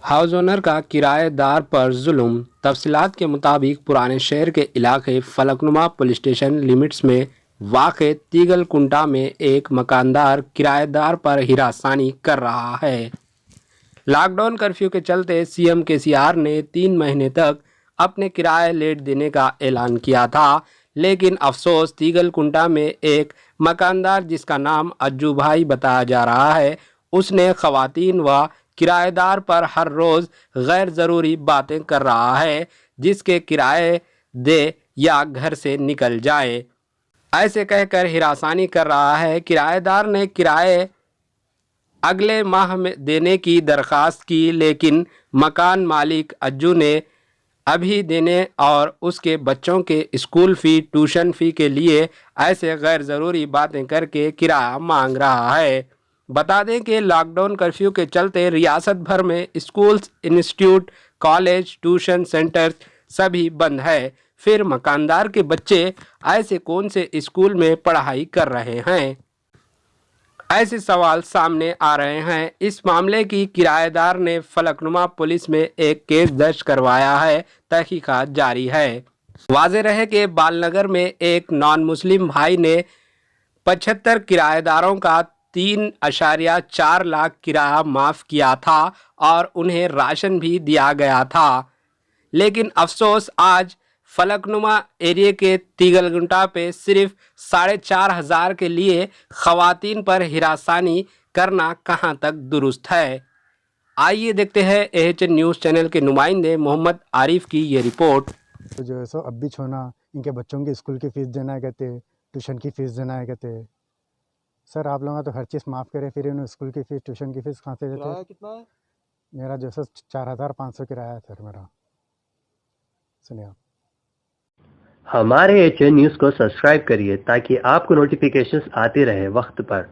House owner का किराएदार पर जुल्म। तफसीलात के मुताबिक पुराने शहर के इलाके फलकनुमा पुलिस स्टेशन लिमिट्स में वाक़े तीगल कुंटा में एक मकानदार किराएदार पर हिरासानी कर रहा है। लॉकडाउन कर्फ्यू के चलते सीएम केसीआर ने 3 महीने तक अपने किराए लेट देने का ऐलान किया था, लेकिन अफसोस तीगल कुंटा में एक मकानदार जिसका नाम अज्जू भाई बताया जा रहा है, उसने खवातीन व किराएदार पर हर रोज़ गैर ज़रूरी बातें कर रहा है, जिसके किराए दे या घर से निकल जाए, ऐसे कहकर हिरासानी कर रहा है। किराएदार ने किराए अगले माह में देने की दरख्वास्त की, लेकिन मकान मालिक अज्जू ने अभी देने और उसके बच्चों के स्कूल फ़ी, ट्यूशन फ़ी के लिए ऐसे गैर ज़रूरी बातें करके किराया मांग रहा है। बता दें कि लॉकडाउन कर्फ्यू के चलते रियासत भर में schools, institute, college, tuition centres सभी बंद है। फिर मकानदार के बच्चे ऐसे कौन से स्कूल में पढ़ाई कर रहे हैं, ऐसे सवाल सामने आ रहे हैं। इस मामले की किराएदार ने फलकनुमा पुलिस में एक केस दर्ज करवाया है, तहकीकात जारी है। वाज़ेह रहे कि बालनगर में एक नॉन मुस्लिम भाई ने 75 किराएदारों का 3.4 लाख किराया माफ़ किया था और उन्हें राशन भी दिया गया था, लेकिन अफसोस आज फलकनुमा एरिया के तीगलगुंटा पे सिर्फ 4,500 के लिए खवातीन पर हिरासानी करना कहां तक दुरुस्त है। आइए देखते हैं एएचएन न्यूज़ चैनल के नुमाइंदे मोहम्मद आरिफ की ये रिपोर्ट। तो जो है सो अब भी छोना इनके बच्चों की स्कूल की फ़ीस देना है कहते, ट्यूशन की फ़ीस देना है कहते। सर आप लोगों तो हर चीज़ माफ़ करें, फिर इन्हें स्कूल की फ़ीस, ट्यूशन की फ़ीस कहाँ से देते? किराया कितना है? मेरा जो है 4,500 किराया है सर मेरा। सुनिए आप। हमारे एएचएन न्यूज़ को सब्सक्राइब करिए ताकि आपको नोटिफिकेशंस आते रहे वक्त पर।